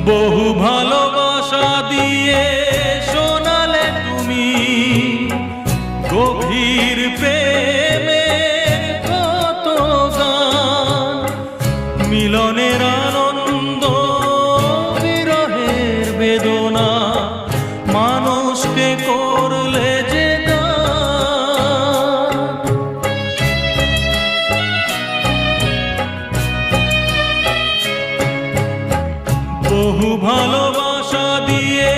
বহু ভালোবাসা দিয়ে শোনালে তুমি গভীর প্রেমের কত গান, মিলনের আনন্দ বিরহের বেদনা, মানুষকে করলে যে গান। বহু ভালোবাসা দিয়ে